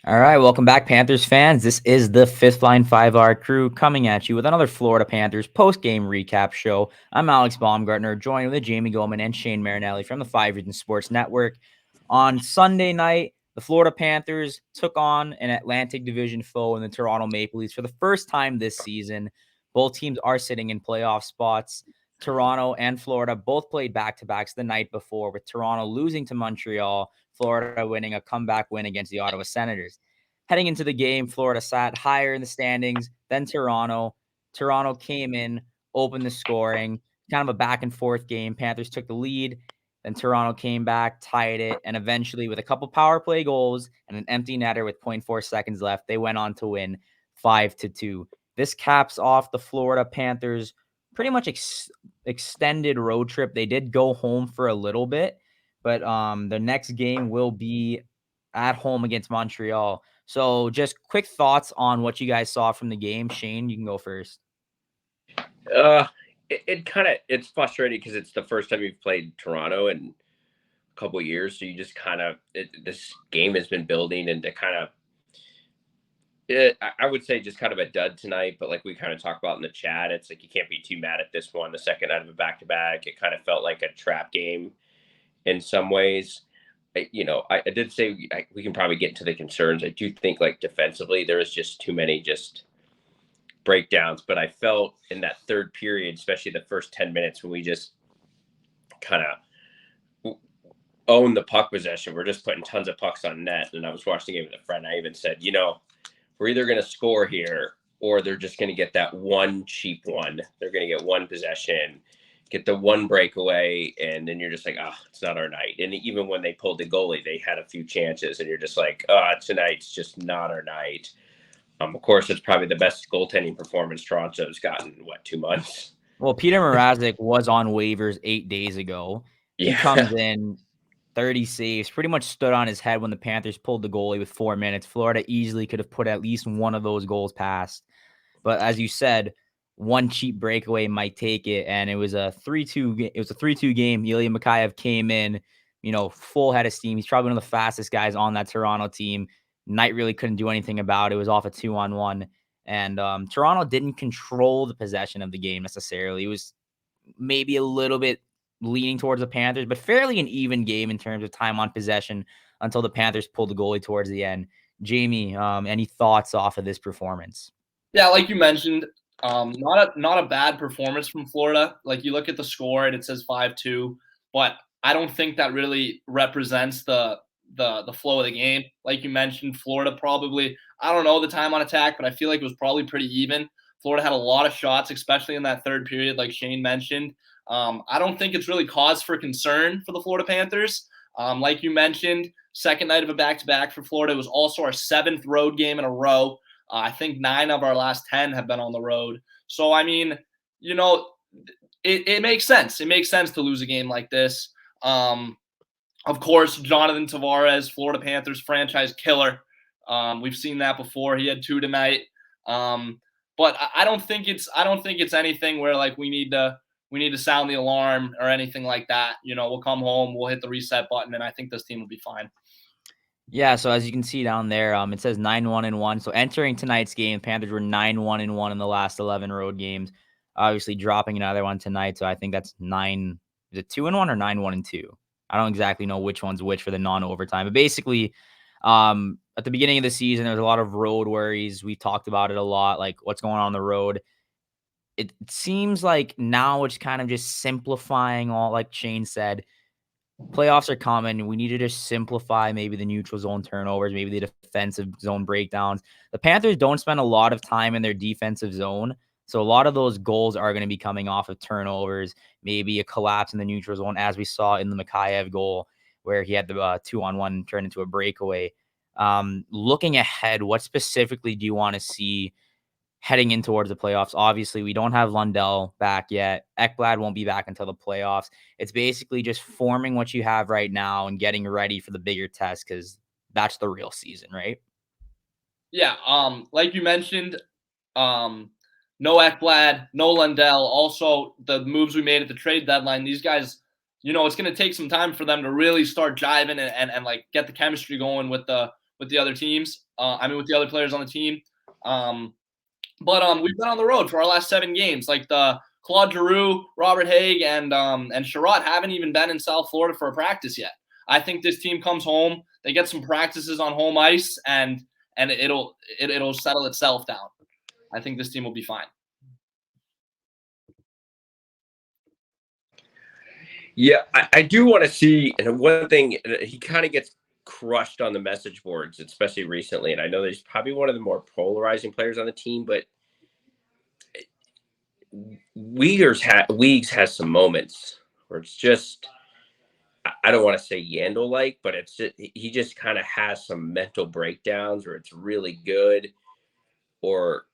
All right, welcome back, Panthers fans. This is the Fifth Line 5R crew coming at you with another Florida Panthers post-game recap show. I'm Alex Baumgartner, joined with Jamie Goldman and Shane Marinelli from the Five Region Sports Network. On Sunday night, the Florida Panthers took on an Atlantic Division foe in the Toronto Maple Leafs for the first time this season. Both teams are sitting in playoff spots. Toronto and Florida both played back-to-backs the night before, with Toronto losing to Montreal, Florida winning a comeback win against the Ottawa Senators. Heading into the game, Florida sat higher in the standings than Toronto. Toronto came in, opened the scoring, kind of a back and forth game. Panthers took the lead. Then Toronto came back, tied it, and eventually, with a couple power play goals and an empty netter with 0.4 seconds left, they went on to win 5-2. This caps off the Florida Panthers' pretty much extended road trip. They did go home for a little bit, but the next game will be at home against Montreal. So just quick thoughts on what you guys saw from the game. Shane, you can go first. Uh, it's frustrating because it's the first time you've played Toronto in a couple of years, so you just this game has been building into I would say just kind of a dud tonight. But like we kind of talked about in the chat, it's like you can't be too mad at this one. The second out of a back to back, it kind of felt like a trap game in some ways. I did say we can probably get into the concerns. I do think like defensively there is just too many breakdowns, but I felt in that third period, especially the first 10 minutes, when we just kind of own the puck possession, we're just putting tons of pucks on net. And I was watching the game with a friend. I even said, we're either going to score here or they're just going to get that one cheap one. They're going to get one possession, get the one breakaway, and then you're just like, it's not our night. And even when they pulled the goalie, they had a few chances, and you're just like, tonight's just not our night. Of course, it's probably the best goaltending performance Toronto's gotten in, 2 months? Well, Peter Mrazek was on waivers 8 days ago. He comes in 30 saves, pretty much stood on his head when the Panthers pulled the goalie with 4 minutes. Florida easily could have put at least one of those goals past. But as you said, one cheap breakaway might take it, and it was a 3-2. It was a 3-2 game. Ilya Mikheyev came in, full head of steam. He's probably one of the fastest guys on that Toronto team. Knight really couldn't do anything about it. It was off a 2-on-1. And Toronto didn't control the possession of the game necessarily. It was maybe a little bit leaning towards the Panthers, but fairly an even game in terms of time on possession until the Panthers pulled the goalie towards the end. Jamie, any thoughts off of this performance? Yeah, like you mentioned, not a bad performance from Florida. Like you look at the score and it says 5-2, but I don't think that really represents the flow of the game. Like you mentioned, Florida probably, I don't know the time on attack, but I feel like it was probably pretty even. Florida had a lot of shots, especially in that third period, like Shane mentioned. I don't think it's really cause for concern for the Florida Panthers. Like you mentioned, second night of a back-to-back for Florida. It was also our 7th road game in a row. I think 9 of our last 10 have been on the road. So, I mean, it makes sense. It makes sense to lose a game like this. Of course, Jonathan Tavares, Florida Panthers franchise killer. We've seen that before. He had 2 tonight. But I don't think it's anything where like we need to sound the alarm or anything like that. We'll come home, we'll hit the reset button, and I think this team will be fine. Yeah, so as you can see down there, it says 9-1-1. So entering tonight's game, Panthers were 9-1-1 in the last 11 road games. Obviously, dropping another one tonight. So I think that's 9. Is it 2-1 or 9-1-2? I don't exactly know which one's which for the non-overtime. But basically, at the beginning of the season, there was a lot of road worries. We talked about it a lot, like what's going on the road. It seems like now it's kind of just simplifying all, like Shane said. Playoffs are coming. We need to just simplify maybe the neutral zone turnovers, maybe the defensive zone breakdowns. The Panthers don't spend a lot of time in their defensive zone. So a lot of those goals are going to be coming off of turnovers, maybe a collapse in the neutral zone, as we saw in the Mikheyev goal where he had the 2-on-1 turn into a breakaway. Looking ahead, what specifically do you want to see heading in towards the playoffs? Obviously, we don't have Lundell back yet. Ekblad won't be back until the playoffs. It's basically just forming what you have right now and getting ready for the bigger test, because that's the real season, right? Yeah, like you mentioned, no Ekblad, no Lundell. Also, the moves we made at the trade deadline, these guys, it's going to take some time for them to really start jiving and like get the chemistry going with the other teams. with the other players on the team. But we've been on the road for our last 7 games. Like the Claude Giroux, Robert Haig, and Sherrod haven't even been in South Florida for a practice yet. I think this team comes home, they get some practices on home ice, and it'll settle itself down. I think this team will be fine. Yeah, I do want to see, and one thing, he kind of gets crushed on the message boards, especially recently, and I know he's probably one of the more polarizing players on the team, but Weeks has some moments where it's just, I don't want to say Yandel-like, but he just kind of has some mental breakdowns where it's really good, or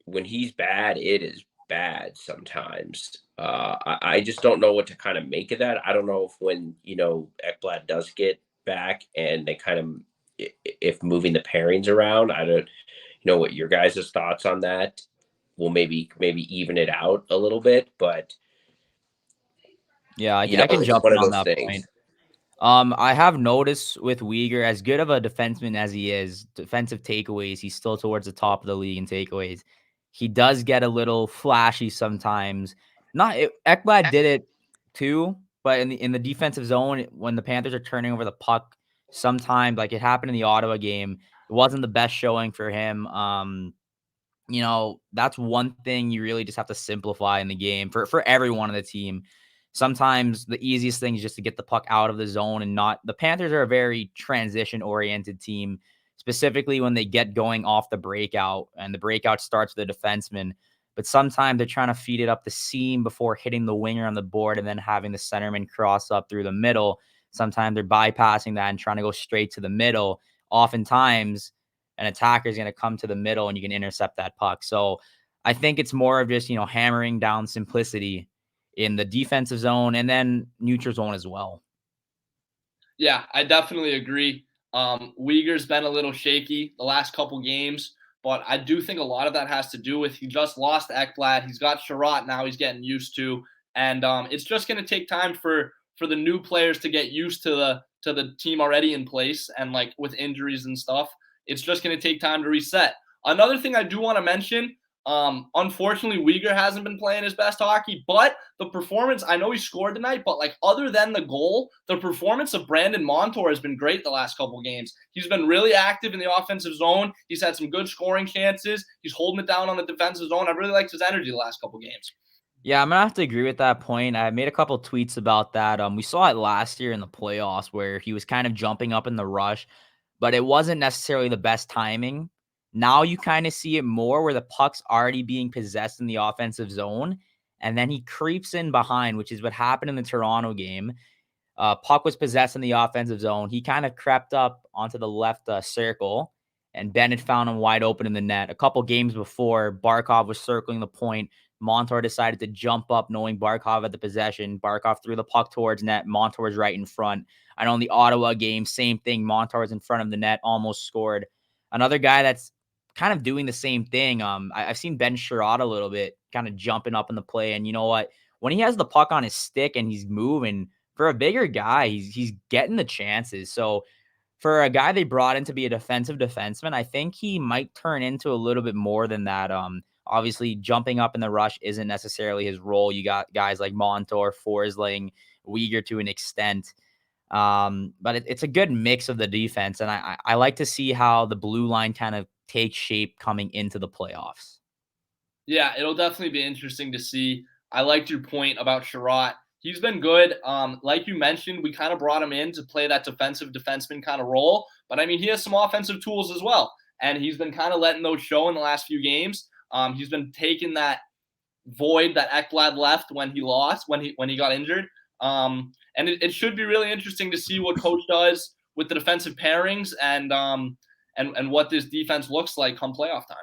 when he's bad, it is bad sometimes. I just don't know what to kind of make of that. I don't know if when, Ekblad does get back and they kind of, if moving the pairings around, I don't know what your guys' thoughts on that will maybe even it out a little bit, but yeah, I can jump one in of on those that things. point. I have noticed with Uyghur, as good of a defenseman as he is, defensive takeaways, he's still towards the top of the league in takeaways. He does get a little flashy sometimes. Ekblad did it too, but in the defensive zone, when the Panthers are turning over the puck, sometimes like it happened in the Ottawa game, it wasn't the best showing for him. That's one thing you really just have to simplify in the game for everyone on the team. Sometimes the easiest thing is just to get the puck out of the zone and not. The Panthers are a very transition oriented team, specifically when they get going off the breakout, and the breakout starts with a defenseman. But sometimes they're trying to feed it up the seam before hitting the winger on the board and then having the centerman cross up through the middle. Sometimes they're bypassing that and trying to go straight to the middle. Oftentimes, an attacker is going to come to the middle and you can intercept that puck. So I think it's more of just, hammering down simplicity in the defensive zone and then neutral zone as well. Yeah, I definitely agree. Uyghur's been a little shaky the last couple games, but I do think a lot of that has to do with he just lost Ekblad. He's got Sherrod now he's getting used to, and it's just going to take time for the new players to get used to the team already in place, and like with injuries and stuff, it's just going to take time to reset. Another thing I do want to mention, unfortunately, Uyghur hasn't been playing his best hockey, but the performance, I know he scored tonight, but like other than the goal, the performance of Brandon Montour has been great the last couple games. He's been really active in the offensive zone. He's had some good scoring chances. He's holding it down on the defensive zone. I really liked his energy the last couple games. Yeah, I'm gonna have to agree with that point. I made a couple tweets about that. We saw it last year in the playoffs where he was kind of jumping up in the rush, but it wasn't necessarily the best timing. Now you kind of see it more where the puck's already being possessed in the offensive zone, and then he creeps in behind, which is what happened in the Toronto game. Puck was possessed in the offensive zone. He kind of crept up onto the left circle, and Bennett found him wide open in the net. A couple games before, Barkov was circling the point. Montour decided to jump up knowing Barkov had the possession. Barkov threw the puck towards net. Montour was right in front. I know in the Ottawa game, same thing. Montour was in front of the net, almost scored. Another guy that's kind of doing the same thing. I've seen Ben Sherrod a little bit, kind of jumping up in the play. And you know what? When he has the puck on his stick and he's moving, for a bigger guy, he's getting the chances. So for a guy they brought in to be a defensive defenseman, I think he might turn into a little bit more than that. Obviously, jumping up in the rush isn't necessarily his role. You got guys like Montour, Forsling, Uyghur to an extent. But it's a good mix of the defense, and I like to see how the blue line kind of takes shape coming into the playoffs. Yeah, it'll definitely be interesting to see. I liked your point about Sherrod. He's been good. Like you mentioned, we kind of brought him in to play that defensive defenseman kind of role. But I mean, he has some offensive tools as well. And he's been kind of letting those show in the last few games. He's been taking that void that Ekblad left when he lost, when he got injured. And it should be really interesting to see what coach does with the defensive pairings and what this defense looks like come playoff time.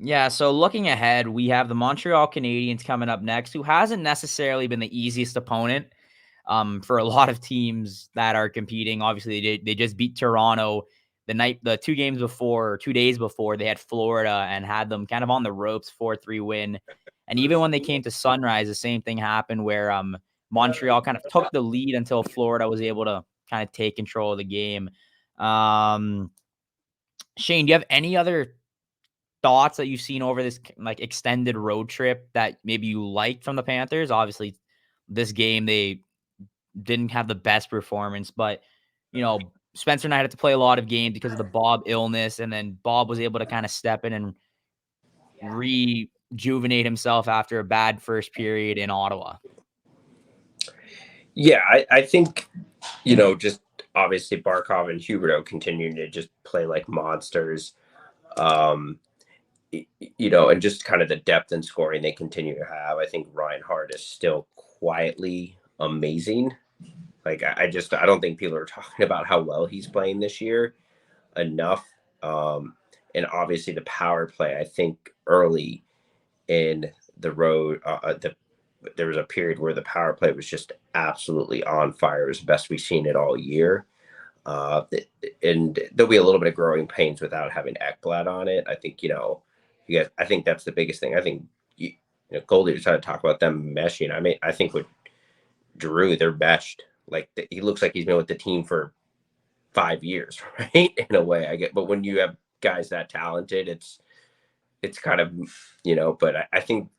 Yeah, so looking ahead, we have the Montreal Canadiens coming up next, who hasn't necessarily been the easiest opponent for a lot of teams that are competing. Obviously, they just beat Toronto the 2 games before, 2 days before. They had Florida and had them kind of on the ropes, 4-3 win. And even when they came to Sunrise, the same thing happened where Montreal kind of took the lead until Florida was able to kind of take control of the game. Shane, do you have any other thoughts that you've seen over this like extended road trip that maybe you liked from the Panthers? Obviously, this game they didn't have the best performance, but Spencer and I had to play a lot of games because of the Bob illness, and then Bob was able to kind of step in and rejuvenate himself after a bad first period in Ottawa. Yeah, I think, just obviously Barkov and Huberto continuing to just play like monsters. And just kind of the depth and scoring they continue to have. I think Reinhardt is still quietly amazing. Like, I don't think people are talking about how well he's playing this year enough. And obviously the power play, I think early in the road, there was a period where the power play was just absolutely on fire. It was the best we've seen it all year. And there'll be a little bit of growing pains without having Ekblad on it. I think, I think that's the biggest thing. I think, Goldie was trying to talk about them meshing. I mean, I think with Drew, they're meshed. Like, he looks like he's been with the team for 5 years, right? In a way, I get. But when you have guys that talented, it's kind of, But I think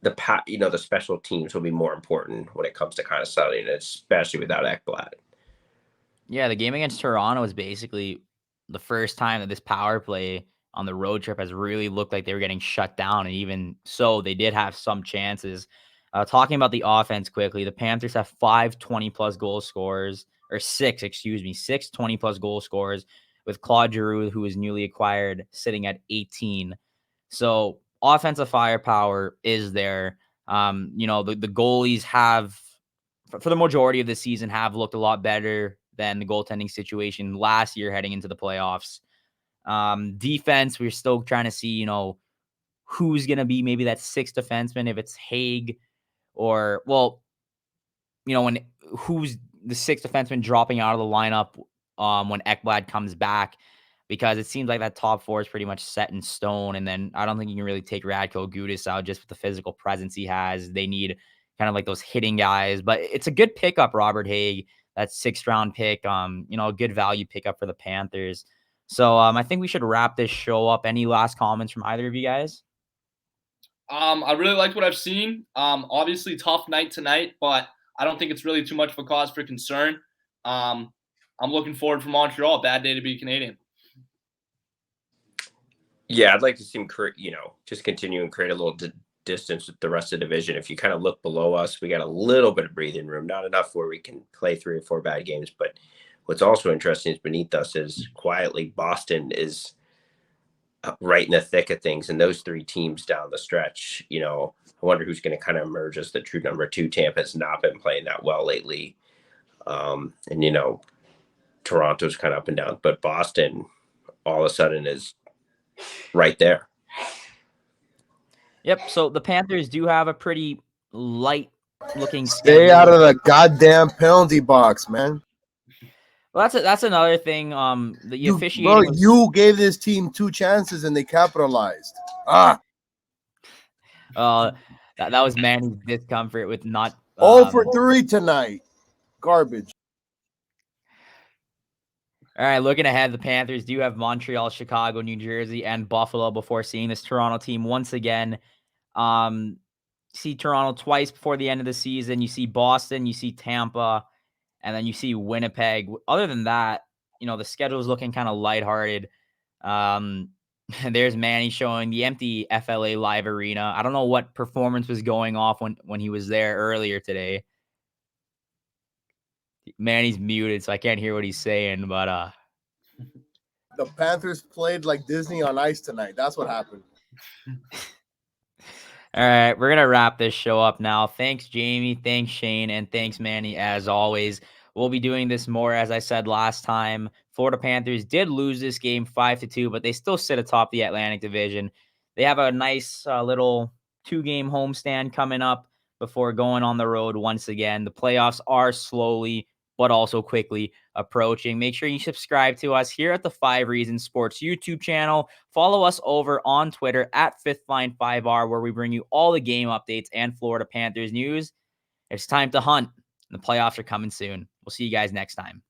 the special teams will be more important when it comes to kind of settling it, especially without Ekblad. Yeah, the game against Toronto was basically the first time that this power play on the road trip has really looked like they were getting shut down. And even so, they did have some chances. Talking about the offense quickly, the Panthers have 5 20-plus goal scorers, or 6 20-plus goal scorers, with Claude Giroux, who was newly acquired, sitting at 18. So offensive firepower is there. The goalies have, for the majority of the season, have looked a lot better than the goaltending situation last year heading into the playoffs. Defense, we're still trying to see, who's going to be maybe that sixth defenseman, if it's Haig or, who's the sixth defenseman dropping out of the lineup when Ekblad comes back, because it seems like that top four is pretty much set in stone. And then I don't think you can really take Radko Gudas out just with the physical presence he has. They need kind of like those hitting guys, but it's a good pickup, Robert Haig, that 6th round pick, a good value pickup for the Panthers. So I think we should wrap this show up. Any last comments from either of you guys? I really liked what I've seen. Obviously tough night tonight, but I don't think it's really too much of a cause for concern. I'm looking forward for Montreal. Bad day to be Canadian. Yeah, I'd like to see him, just continue and create a little distance with the rest of the division. If you kind of look below us, we got a little bit of breathing room, not enough where we can play 3 or 4 bad games. But what's also interesting is beneath us is quietly Boston is right in the thick of things, and those 3 teams down the stretch. I wonder who's going to kind of emerge as the true number 2. Tampa has not been playing that well lately, and Toronto's kind of up and down, but Boston all of a sudden is right there. Yep. So the Panthers do have a pretty light looking Stay out of the goddamn penalty box, man. Well, that's another thing. The officiating. You gave this team 2 chances and they capitalized. That was Manny's discomfort with not. 0 for 3 tonight. Garbage. All right, looking ahead, the Panthers do have Montreal, Chicago, New Jersey, and Buffalo before seeing this Toronto team once again. See Toronto twice before the end of the season. You see Boston, you see Tampa, and then you see Winnipeg. Other than that, the schedule is looking kind of lighthearted. There's Manny showing the empty FLA Live Arena. I don't know what performance was going off when he was there earlier today. Manny's muted, so I can't hear what he's saying, but the Panthers played like Disney on Ice tonight. That's what happened. All right, we're going to wrap this show up now. Thanks, Jamie. Thanks, Shane. And thanks, Manny, as always. We'll be doing this more, as I said last time. Florida Panthers did lose this game 5-2, but they still sit atop the Atlantic Division. They have a nice little 2-game homestand coming up before going on the road once again. The playoffs are slowly but also quickly approaching. Make sure you subscribe to us here at the 5 Reasons Sports YouTube channel. Follow us over on Twitter at FifthLine5R, where we bring you all the game updates and Florida Panthers news. It's time to hunt. The playoffs are coming soon. We'll see you guys next time.